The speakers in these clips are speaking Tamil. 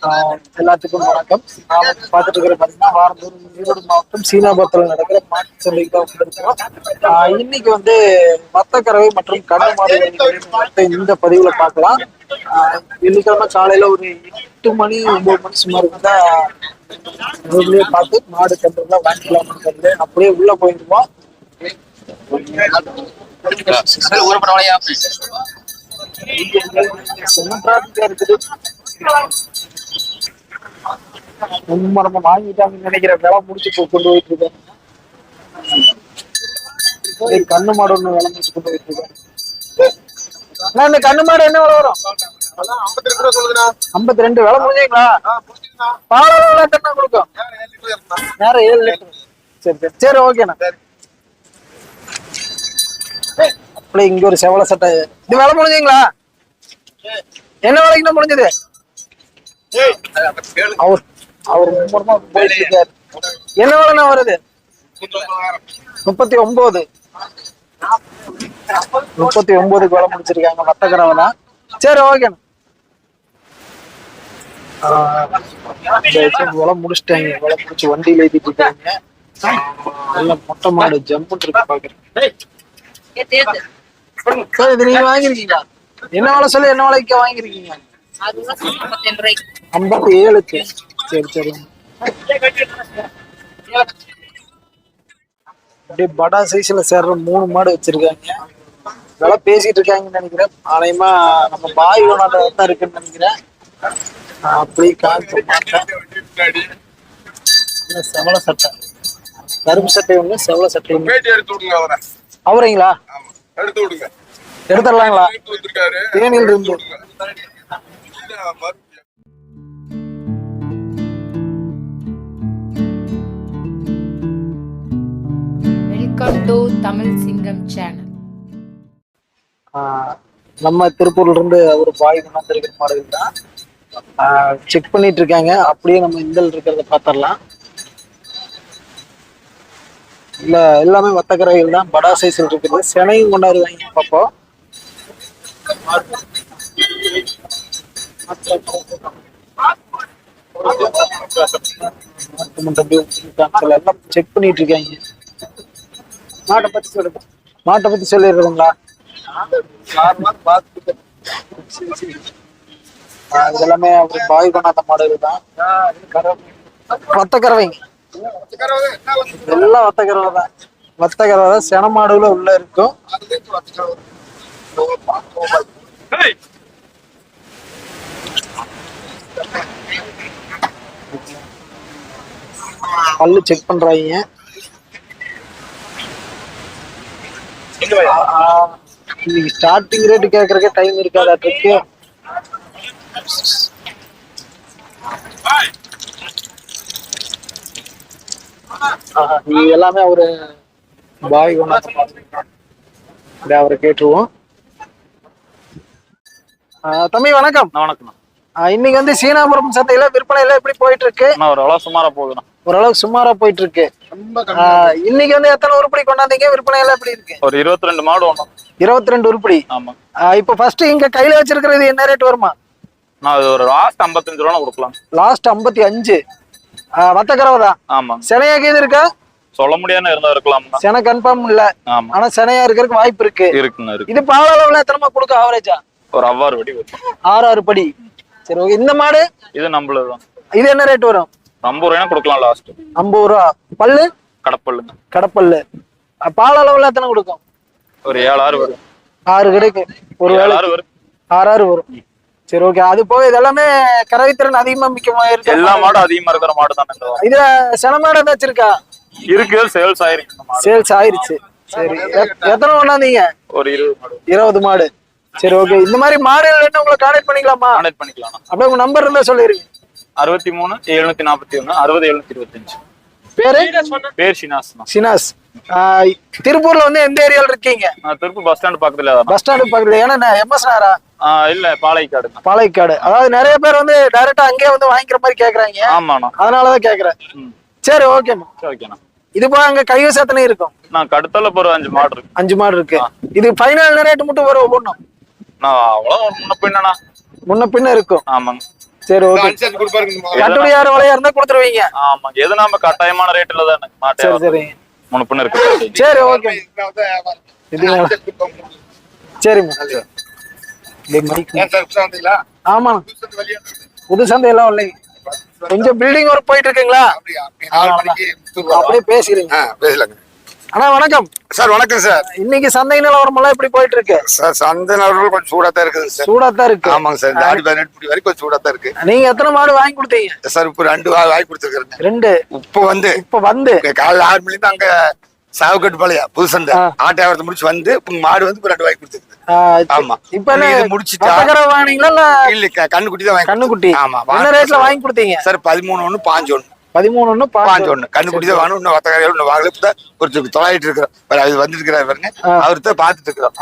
எல்லாத்துக்கும் வணக்கம். நாம பார்த்துட்டு இருக்கிற பார்த்தீங்கன்னா வாரந்தோறும் ஈரோடு மாவட்டம் சீனாபுரத்தில் நடக்கிற மாட்டு சந்தைக்கு தான் வந்திருக்கிறோம். இன்னைக்கு வந்து மத்தக்கறவை மற்றும் கடல் மாடு இந்த பதிவுல பார்க்கலாம். வெள்ளிக்கிழமை காலையில ஒரு 8 மணி 9 மணி சுமார் இருந்தா ரோட்லயே பார்த்து மாடு கன்றுலாம் வாங்கிக்கலாம்னு அப்படியே உள்ள போயிருவோம். இருக்குது ரொம்ப நம்ம வாங்கிட்டாங்கன்னு நினைக்கிற விலை முடிச்சு கொண்டு போயிட்டு இருக்கேன். கண்ணு மாடு ஒண்ணு விலை முடிச்சு கொண்டு போயிட்டு இருக்கேன். இந்த கண்ணு மாடு என்ன விலை வரும்? 52 விலை முடிஞ்சீங்களா? பால் எத்தனை கொடுக்கும்? நேரம் 7 லிட்டர். சரி சரி சரி ஓகேண்ணா. அப்படியே இங்க ஒரு செவல சட்டை இது விலை முடிஞ்சீங்களா? என்ன விலைக்குன்னா முடிஞ்சது? அவர் அவர் என்ன விலைண்ணா வருது? 39 விலை முடிச்சிருக்காங்க மத்தக்கரவனா. சரி ஓகேண்ணா. விலை முடிச்சிட்டாங்க. விலை முடிச்சு வண்டியில ஏத்திட்டு இருக்காங்க. எல்லாம் மொட்டை மாடு ஜம்புன்னு இருக்கு பாக்குறேன். சார் இது நீங்க வாங்கிருக்கீங்களா? என்ன விலை சொல்லி என்ன விலைக்கு வாங்கிருக்கீங்க? 57. சரி சரி. அப்படியே படா சைஸ்ல சேர்ற 3 மாடு வச்சிருக்காங்க. விலை பேசிட்டு இருக்காங்கன்னு நினைக்கிறேன். ஆலயமா நம்ம பாய் ஒன்னாட்ட தான் இருக்குன்னு நினைக்கிறேன். அப்படி காமிக்க மாட்டேன். செவல சட்டை கருப்பு சட்டை ஒண்ணு செவல சட்டை ஒண்ணு. அவரைங்களா? எடுத்துடலாங்களா? தேனியில் இருந்து வெல்கம் டு தமிழ் சிங்கம் சேனல். நம்ம திருப்பூர்ல இருந்து ஒரு பாய் கொண்டாந்துருக்கிற மாடுகள் தான் செக் பண்ணிட்டு இருக்காங்க. அப்படியே நம்ம இந்த இருக்கிறத பாத்திரலாம். இல்ல எல்லாமே வத்தக்கரைகள் தான். படா சைஸ் இருக்குது. செனையும் கொண்டாடுவாங்க பார்ப்போம். எல்லாம் செக் பண்ணிட்டு இருக்காங்க. மாட்டை பத்தி சொல்லிடுறதுங்களா? இதெல்லாமே அப்படி பாய் கொண்டாந்த மாடுகள் தான். வத்தக்கறவைங்க எல்லாம் வத்தக்கறவை தான். வத்தக்கறவை தான். சென மாடுகளும் உள்ள இருக்கும். பல்லு செக் பண்றாங்க. இன்னைக்கு ஸ்டார்டிங் ரேட் கேட்கறதுக்கு டைம் இருக்காதாட்டிருக்கு. இது எல்லாமே ஒரு பாய் கொண்டாந்து அவரை கேட்டுருவோம். தம்பி வணக்கம். வணக்கம். இன்னைக்கு வந்து சீனாபுரம் சந்தையில விற்பனை எல்லாம் எப்படி போயிட்டு இருக்கு? ஓரளவு சுமாரா போகுதுண்ணா. ஓரளவுக்கு சுமாரா போயிட்டு இருக்கு. இன்னைக்கு வந்து எத்தனை உருப்படி கொண்டாந்தீங்க? விற்பனை எல்லாம் எப்படி இருக்கு? ஒரு 22 மாடு ஒண்ணும். 22 உருப்படி. ஆமா. இப்ப ஃபர்ஸ்ட் இங்க கையில வச்சிருக்கிறது என்ன ரேட் வருமா? நான் ஒரு லாஸ்ட் 55 ரூபா கொடுக்கலாம். லாஸ்ட் 55. வத்தக்கறவை தான். ஆமா. செனையா கீது இருக்கா? சொல்ல முடியாதுன்னு இருந்தா இருக்கலாம். செனை கன்ஃபார்ம் இல்ல. ஆமா. ஆனா செனையா இருக்கிறதுக்கு வாய்ப்பு இருக்கு. இருக்கு. இது பால் அளவுல எத்தனை கொடுக்க ஆவரேஜா? ஒரு 6 படி வரும். 6 படி. சரி ஓகே. இந்த மாடு இது நம்மளதுதான். இது என்ன ரேட் வரும்? 50 ரூபாய் கொடுக்கலாம் லாஸ்ட். 50 ரூபா. பல்லு கடப்பல்லு. பால் அளவுல எத்தனை கொடுக்கும்? ஒரு 7-6 வரும். 6 கிடைக்கும். ஒரு 7-6 வரும். 6 வரும். சரி ஓகே. அது போக இதெல்லாமே கறவைத்திறன் அதிகமா மிக்கமா இருக்கு. எல்லா மாடும் அதிகமா இருக்கிற மாடு தான். இதுல சென மாடு ஏதாச்சும் இருக்கா? இருக்கு. சேல்ஸ் ஆயிருக்கு. சேல்ஸ் ஆயிருச்சு. சரி. எத்தனை கொண்டாந்தீங்க? ஒரு 20 மாடு. 20 மாடு. சரி ஓகே. இந்த மாதிரி மாடுகள் என்ன உங்களை கான்டாக்ட் பண்ணிக்கலாமா? கான்டாக்ட் பண்ணிக்கலாம். அப்படியே உங்க நம்பர் இருந்தா சொல்லிருங்க. 63 741 60 725. பேர் சினாஸ். திருப்பூர்ல வந்து எந்த ஏரியால இருக்கீங்க? திருப்பூர் பஸ் ஸ்டாண்ட் பக்கத்துல. பஸ் ஸ்டாண்ட் பக்கத்துல. ஏன்னா எம்எஸ் நாரா? இல்ல பாளையக்காடு. அதாவது நிறைய பேர் வந்து டைரக்டா அங்கேயே வந்து வாங்கிக்கிற மாதிரி கேக்குறாங்க. ஆமாண்ணா. அதனாலதான் கேக்குறேன். சரி ஓகேண்ணா. ஓகேண்ணா. இது போக அங்க கைவசம் எத்தனை இருக்கும்? நான் கடுத்தல போற 5 மாடு இருக்கு. 5 மாடு இருக்கு. இது ஃபைனல் ரேட் மட்டும் வரும் ஒவ்வொன்றும்? நான் அவ்வளவு முன்ன பின்னா இருக்கும். ஆமாங்க. சரி ஓகே. அனுசரிச்சு கொடுப்பாருங்க. கட்டுப்படி யாரும் விலையா இருந்தா கொடுத்துருவீங்க. ஆமா, எது நம்ம கட்டாயமான ரேட்ல தான் மாட்டே சரி சரி முன்ன இருக்கு. சரி ஓகே. இதுங்களா சரிம்மா. ஆமா புது சந்தை எல்லாம் இல்லைங்க. கொஞ்சம் பில்டிங் ஒர்க் போயிட்டு இருக்குங்களா? அப்படியே பேசுறீங்க. பேசலாங்க. அண்ணா வணக்கம் சார். வணக்கம் சார். இன்னைக்கு சந்தை நிலவரம் எல்லாம் எப்படி போயிட்டு இருக்கு? சார் சந்தை நிலவரம் கொஞ்சம் சூடா தான் இருக்குது சார். சூடா தான் இருக்கு. ஆமாங்க சார். இந்த ஆடி 18 முடி வரைக்கும் கொஞ்சம் சூடா தான் இருக்கு. நீங்க எத்தனை மாடு வாங்கி கொடுத்தீங்க? சார் இப்ப 2 வாங்கி கொடுத்துருக்கேன். 2 இப்ப வந்து காலைல 6 மணில இருந்து அங்க சாவுக்கட்டு பாளையா புது சந்தை ஆட்டையாவரத்தை முடிச்சு வந்து மாடு வந்து 2 வாங்கி கொடுத்துருக்கு. ஆமா. இப்ப முடிச்சுட்டா வாங்கினீங்களா? இல்ல கண்ணுக்குட்டி தான் வாங்கி. கண்ணுக்குட்டி. ஆமா. என்ன ரேட்ல வாங்கி கொடுத்தீங்க? சார் 13 5 13 5 கண்ணுக்குட்டி தான் வாங்கணும். இன்னும் வத்தக்கார ஒண்ணு வாங்கல. ஒரு தொலைட்டு இருக்கிறோம். அது வந்துட்டு இருக்கிறாரு பாருங்க. அவர்கிட்ட பாத்துட்டு இருக்கிறோம்.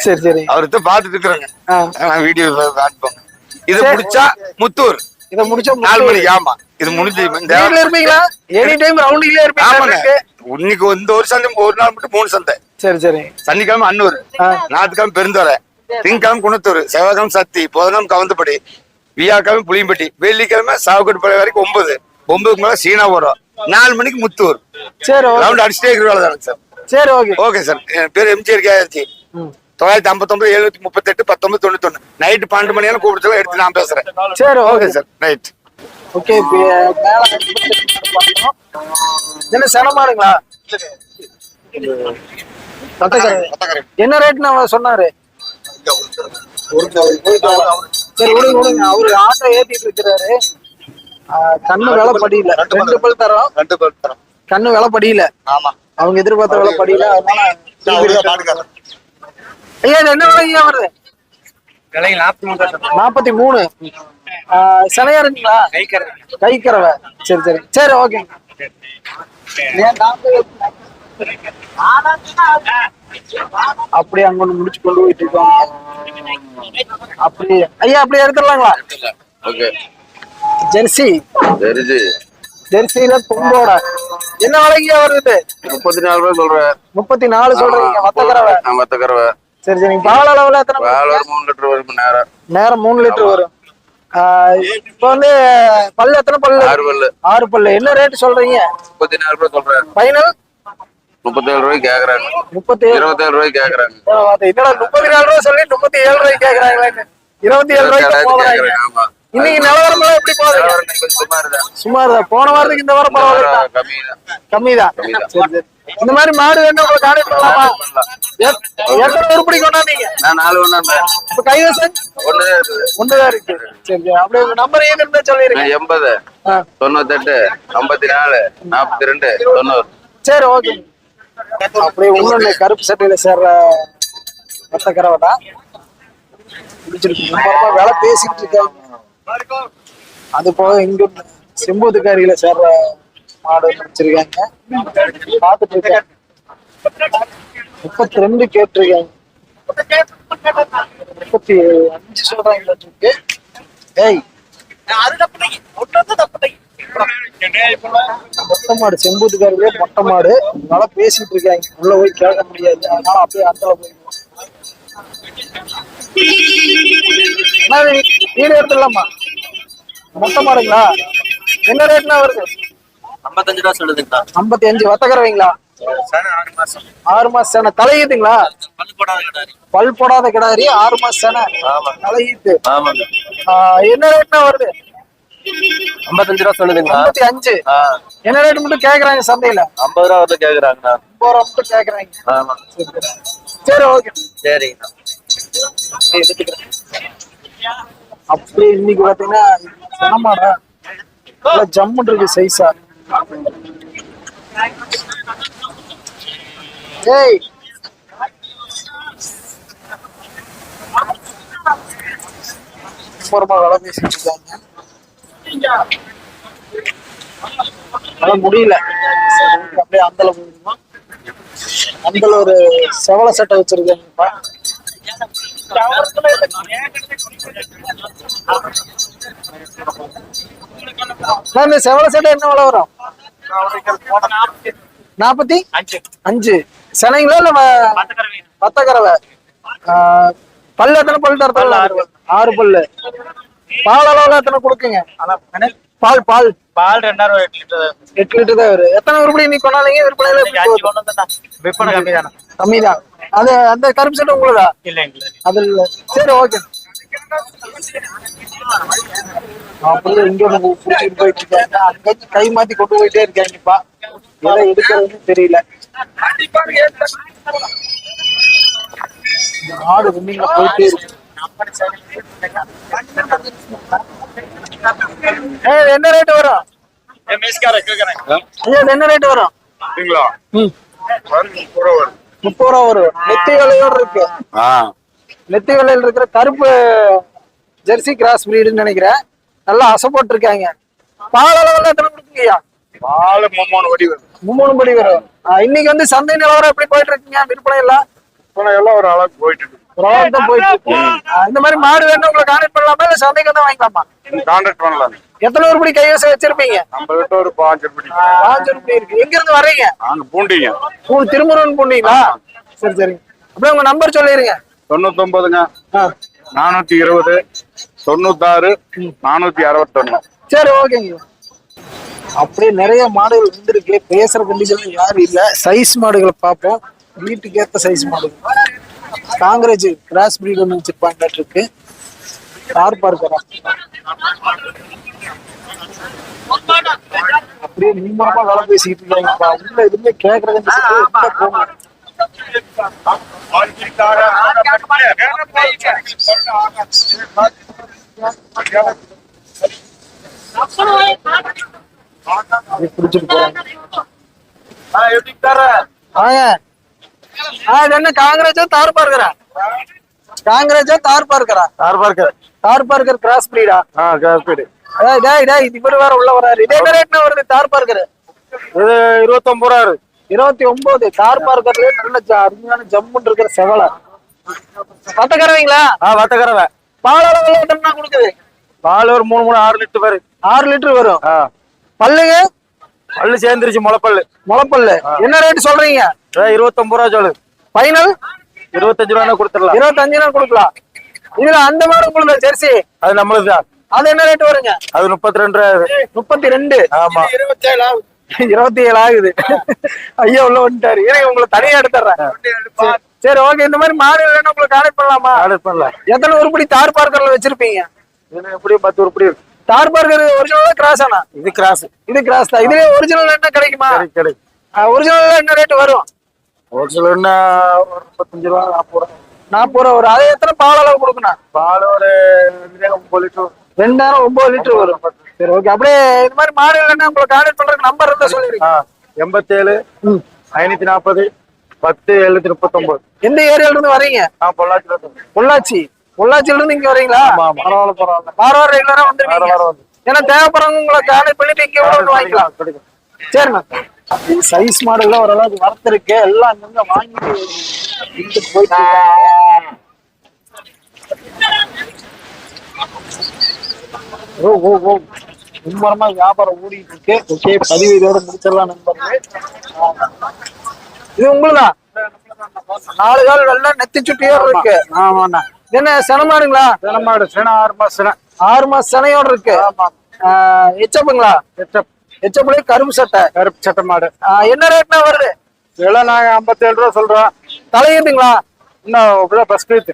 சரி சரி அவர்கிட்ட பாத்துட்டு இருக்கிறோங்க. வீடியோ காட்டுப்போங்க. இதை முடிச்சா முத்தூர். இத முடிச்சா 4 மணிக்கு. ஆமா. இது முடிஞ்சு இருப்பீங்களா? எனி டைம் ரவுண்டிங்ல இருப்பீங்க? இன்னைக்கு இந்த ஒரு சந்தை ஒரு நாள் மட்டும் 3 சந்தை. சரி சரி. சனிக்கிழமை அன்னூர், ஞாயிற்றுக்கிழமை பெருந்தோரை, திங்கக்கிழமை குணத்தூர், செவ்வாய்க்கிழமை சத்தி, புதன்கிழமை கவந்தப்படி, வியாழக்கிழமை புளியம்பட்டி, வெள்ளிக்கிழமை சாவுக்கட்டு பழைய வரைக்கும் 9. 9க்கு மேல சீனா வரும். 4 மணிக்கு முத்தூர். சரி ரவுண்ட் அடிச்சுட்டே இருக்கிற வேலை தானே சார். சரி ஓகே. Okay sir. என் பேர் எம்ஜிஆர் கேஆர்ஜி. 959 738 1991. நைட்டு 12 மணியான கூப்பிடுறதுல எடுத்து நான் பேசுறேன். சரி ஓகே சார். ரைட். ஓகே. என்ன சனமாடுங்களா? என்ன ரேட் நான் சொன்னாரு? சரி விடுங்க. அவரு ஆட்டோ ஏத்திட்டு இருக்கிறாரு. கண்ணு வேலை படியில. 2 பல் தரோம். கண்ணு வேலை படியில. ஆமா. அவங்க எதிர்பார்த்த வேலை படியில. அதனால ஐயா என்ன விலையா வருது? 43. சிலையா இருக்குங்களா? கைக்கறவை. சரி சரி சரி ஓகே. அப்படியே அங்க ஒண்ணு முடிச்சு கொண்டு போயிட்டு இருக்கோம். அப்படி ஐயா அப்படியே எடுத்துடலாங்களா? ஜெர்சி. ஜெர்சியில கொம்போட என்ன விலைங்க வருது? 34 ரூபாய் சொல்றேன். 34 சொல்றீங்க. வத்தக்கறவை. சரி சரி. பால் அளவுல எத்தனை? 3 லிட்டர் வரும். நேரம் 3 லிட்டர் வரும். இப்ப வந்து பல்லு எத்தனை பல்லு? 6 பல்லு. 6 பல்லு. என்ன ரேட் சொல்றீங்க? 34 ரூபாய் சொல்றேன். ஃபைனல் 37 ரூபாய்க்கு கேக்குறாங்க. 27 ரூபாய்க்கு கேக்குறாங்க. என்னடா 34 ரூபாய் சொல்லி 37 ரூபாய்க்கு கேக்குறாங்க. 27 ரூபாய்க்கு போறாங்க. ஆமா. இன்னைக்கு நிலவரம் எப்படி போகுது? சுமார். போன வாரத்துக்கு இந்த வாரம் பரவாயில்ல. கம்மிதான். சரி சரி. இந்த மாதிரி மாடு வேணும் உங்களுக்கு கான்டாக்ட் பண்ணலாமா? எத்தனை உருப்படி கொண்டாந்தீங்க? நான் 4 கொண்டாந்தேன். இப்ப கைவசம் ஒண்ணுதான் இருக்கு. சரி சரி. அப்படியே உங்க நம்பர் ஏன் இருந்தா சொல்லிருங்க. 80 98 54 42 90. சரி ஓகே. அப்படியே இன்னொன்னு கருப்பு சட்டையில சேர்ற வத்தக்கறவை தான் பிடிச்சிருக்கு. வேலை பேசிட்டு இருக்காங்க. அது போக இங்க செம்பூத்துக்காரியில சேர்ற மாடு வச்சிருக்காங்க. பாத்துட்டு இருக்கேன். 32 கேட்டிருக்காங்க. 35 சொல்றாங்க. ஏய் மொட்டை மாடு. செம்பூத்துக்காரிலே மொட்டை மாடு. அதனால பேசிட்டு இருக்காங்க. உள்ள போய் கேட்க முடியாது. அதனால அப்படியே அந்த வீடு எடுத்துடலாமா? மொட்டை மாடுங்களா? என்ன ரேட்னா வருது? 55 ரூபாய் சொல்லுதுங்களா? 55. வத்தக்கறவைங்களா? 6 மாசம் சேனை. தலையீத்துங்களா? பல் போடாத கிடாரி. 6 மாசம் சேனை. தலையீத்து. என்ன ரேட்னா வருது? 55 ரூபாய் சொல்லுதுங்களா? 55. என்ன ரேட் மட்டும் கேக்குறாங்க சந்தையில? 50 ரூபாய் வந்து கேக்குறாங்க. 50 ரூபாய் மட்டும் கேக்குறாங்க. ஆமா. சரி ஓகே. சரிங்க. அப்படி இன்னைக்கு பாத்தீங்கன்னா சனமாடா ஜம்முன் இருக்கு சைஸா. ஏய் ரொம்ப வேலை பேசிட்டு இருக்காங்க. முடியல. அப்படியே அந்தல போயிருந்தோம். அந்தல ஒரு செவல சட்டை வச்சிருக்காங்கப்பா. இந்த செவல சட்டை என்ன விலை வரும்? 45. சென்னைங்களா இல்ல வத்தக்கறவை? பல்லு எத்தனை பல்லு தரத்தால? 6 பல்லு. பால் அளவுல எத்தனை கொடுக்குங்க? பால் பால் பால் 2000 8 லிட்டர் தான் வரும். எத்தனை உருப்படி நீ கொண்டாந்தீங்க? விற்பனையில விற்பனை கம்மி தானே. கம்மிதான். அது அந்த கருப்பு சட்டை உங்களுதா? இல்லைங்க. அது இல்ல. சரி ஓகே. அப்படியே இங்க புடிச்சிட்டு போயிட்டு இருக்காங்க. அங்க கை மாத்தி கொண்டு போயிட்டே இருக்காங்கப்பா. எதை எடுக்கிறதுன்னு தெரியல. ஆடு ரன்னிங்ல போயிட்டே இருக்கு. என்ன ரேட் வரும்? ஐயா என்ன ரேட் வரும்? 30 ரூபா வரும். நெத்தி விலையோட இருக்கு. நெத்தி விலையில இருக்கிற கருப்பு ஜெர்சி கிராஸ் பிரீடுன்னு நினைக்கிறேன். நல்லா அசைப்போட்டு இருக்காங்க. பால் அளவுல எத்தனை கொடுக்குங்கய்யா? பால் 3 படி வரும். 3 படி வரும். இன்னைக்கு வந்து சந்தை நிலவரம் எப்படி போயிட்டு இருக்கீங்க? விற்பனை எல்லாம் எல்லாம் ஒரு அளவுக்கு போயிட்டு இருக்கு. ஒரு அளவுக்கு தான் போயிட்டு இருக்கு. இந்த மாதிரி மாடு வேணும் உங்களை கான்டாக்ட் பண்ணலாமா இல்ல சந்தைக்கு வந்து வாங்கிக்கலாமா? கான்டாக்ட் பண்ணலாம். எத்தனை உருப்படி கைவசம் வச்சிருப்பீங்க? நம்ம கிட்ட ஒரு 5 படி. 5 உருப்படி இருக்கு. எங்க இருந்து வர்றீங்க? நாங்க பூண்டிங்க. திருமுருகன் பூண்டிங்களா? சரி சரிங்க. அப்படியே உங்க நம்பர் சொல்லிருங்க. 99ங்க 420 96 461. சரி ஓகேங்க. அப்படியே நிறைய மாடுகள் வந்திருக்கு. பேசுற கண்டிஷன் யாரும் இல்ல. சைஸ் மாடுகளை பார்ப்போம். வீட்டுக்கு ஏத்த சைஸ் மாடுகள். காங்கிரேஜ் கிராஸ் பிரீட் ஒன்று வச்சிருப்பாங்க இருக்கு. கார் பார்க்கறா அப்படியே நிம்மரமா வேலை பேசிக்கிட்டு இருக்காங்கப்பா. உள்ள எதுவுமே கேட்கறது பிடிச்சிட்டு போறாங்க. இது என்ன காங்கிரேஜா தார் பார்க்கறா? காங்கிரேஜா தார் பார்க்கறா? தார் பார்க்கர் கிராஸ் பிரீடா? Cross breed. டேய் டேய் இவரு வேற உள்ள வராரு. இதே என்ன ரேட்னா வருது தார் பார்க்கர்? இது 29 ரூபா இருக்கு. 29. தார் பார்க்கர்ல நல்ல அருமையான ஜம்முன்னு இருக்கிற செவலை. வட்டக்கறவைங்களா? வட்டக்கறவை. பால் அளவு எத்தனை கொடுக்குது? பால் ஒரு 6 லிட்டர் வரும். 6 லிட்டர் வரும். பல்லுங்க? பல்லு சேர்ந்துருச்சு. முளைப்பல்லு. என்ன ரேட் சொல்றீங்க? 29 ரூபா சொல்லு. ஃபைனல் 25 ரூபா கொடுத்துடலாம். 25 ரூபா கொடுக்கலாம். இதுல அந்த மாதிரி உங்களுக்கு ஜெர்சி அது நம்மளுதான். அது என்ன ரேட் வருங்க? அது 32 ரூபா. 32. ஆமா. 27 ஆகுது. ஐயா உள்ள வந்துட்டாரு. உங்களை தனியா எடுத்துறேன். சரி ஓகே. இந்த மாதிரி மாடு இல்லைன்னா உங்களுக்கு கான்டாக்ட் பண்ணலாமா? கான்டாக்ட் பண்ணலாம். எத்தனை உருப்படி தார் பார்க்கர்ல வச்சிருப்பீங்க? எப்படியும் 10 உருப்படி இருக்கு. தார் பார்க்கர் ஒரிஜினலா கிராஸ் ஆனா? இது கிராஸ். இது கிராஸ் தான். இதுல ஒரிஜினல் என்ன கிடைக்குமா? கிடைக்கும். ஒரிஜினல் என்ன ரேட் வரும்? ஒரிஜினல் என்ன 35 ரூபா 40 ரூபா வரும். அது எத்தனை பால் அளவு கொடுக்கணும்? பால் ஒரு 9 லிட்டர். 9 லிட்டர் வரும். சரி ஓகே. அப்படியே இந்த மாதிரி மாடு இல்லைன்னா உங்களை கான்டாக்ட் பண்றதுக்கு நம்பர் இருந்தா சொல்லிருங்க. 87 540 10 739. எந்த ஏரியால இருந்து வரீங்க? பொள்ளாச்சியில இருந்து இங்க வரீங்களா? பரவாயில்ல. ரெகுலரா வந்துருக்கீங்க. ஏன்னா தேவைப்படுறவங்க உங்களை கான்டாக்ட் பண்ணிட்டு இங்க வந்து வாங்கிக்கலாம். சரிண்ணா. சைஸ் மாடல்லாம் ஓரளவுக்கு வரத்திருக்கு. எல்லாம் அங்க வாங்கி போயிட்டு மும்மரமா வியாபாரம் ஓடிட்டு இருக்கு. ஓகே பதிவு இதோட முடிச்சிடலாம் நண்பர்களே. இது உங்களுதான்? 4 கால் வெள்ள நெத்தி சுட்டியோட இருக்கு. ஆமாண்ணா. என்ன செனமாடுங்களா? செனமாடு. 6 மாசம் 6 மாசம் செனையோட இருக்கு. எச்சப்புங்களா? எச்சப்புல கருப்பு சட்டை மாடு. என்ன ரேட்னா வருது? இதெல்லாம் நாங்க 57 ரூபா சொல்றோம். தலையீத்துங்களா? இன்னும் பஸ் கீத்து.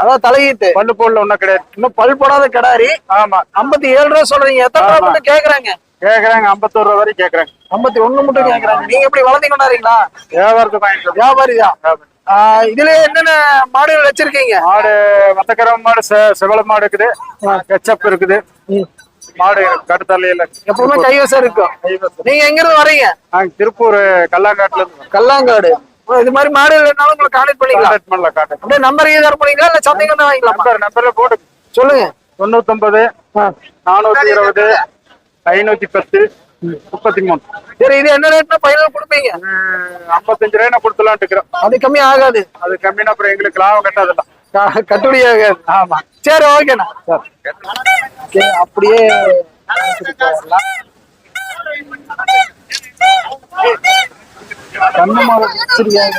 அதான் தலையீத்து. பல்லு போடல ஒன்னும் கிடையாது. இன்னும் பல் போடாத கிடாரி. ஆமா. 57 ரூபா சொல்றீங்க. எத்தனை ரூபா மட்டும் கேக்குறாங்க? 51 ரூபா வரைக்கும் கேக்குறாங்க. 51 மட்டும் கேக்குறாங்க. நீங்க எப்படி வளர்த்தி கொண்டாடுறீங்களா? வியாபாரிதான். இதுல என்னென்ன மாடுகள் வச்சிருக்கீங்க? மாடு வத்தக்கரம் மாடு, செவல மாடு இருக்குது, கெச்சப் இருக்குது. மாடு கட்டுத்தலையில எப்பவுமே கைவசம் இருக்கும். நீங்க எங்க இருந்து வரீங்க? நாங்க திருப்பூர் கல்லாங்காட்டுல இருந்து. கல்லாங்காடு. இது மாதிரி மாடு இல்லைனாலும் உங்களை கான்டாக்ட் பண்ணிக்கலாம். அப்படியே நம்பர் ஏதாவது போனீங்களா இல்ல சந்தைக்கு வந்து வாங்கிக்கலாம்? நம்பர்ல போட்டு சொல்லுங்க. 99 420 510 33. சரி இது என்ன ரேட்னா ஃபைனல் கொடுப்பீங்க? 55 ரூபாய் கொடுத்துலாம்னு இருக்கிறோம். அது கம்மி ஆகாது. அது கம்மினா அப்புறம் எங்களுக்கு லாபம் கட்டாதெல்லாம் கட்டுப்படி ஆகாது. ஆமா. சரி ஓகேண்ணா. அப்படியே கண்ணு மாடு வச்சிருக்காங்க.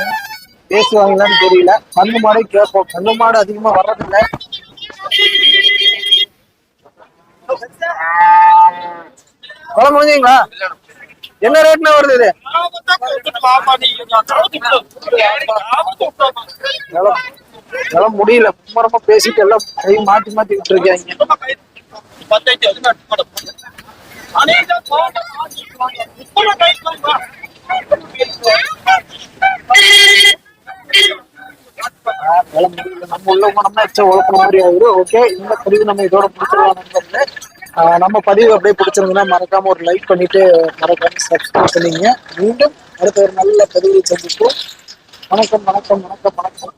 பேசுவாங்களான்னு தெரியல. கண்ணு மாடே கேட்போம். கண்ணு மாடு அதிகமா வர்றதில்லை. வளம் முடிஞ்சீங்களா? என்ன ரேட்னா வருது இது? எல்லாம் முடியல, மும்மரமா பேசிட்டு எல்லாம் கை மாத்தி மாத்தி விட்டு இருக்காங்க. நம்ம உள்ள போனோம்னா எச்சா உழப்ப மாதிரி ஆகுது. ஓகே, இந்த பதிவு நம்ம இதோட முடிச்சிடலாம். நம்ம பதிவு அப்படியே பிடிச்சிருந்ததுன்னா மறக்காம ஒரு லைக் பண்ணிட்டு மறக்காம சப்ஸ்கிரைப் பண்ணிங்க. மீண்டும் அடுத்த ஒரு நல்ல பதிவை சந்திப்போம். வணக்கம் வணக்கம் வணக்கம் வணக்கம்.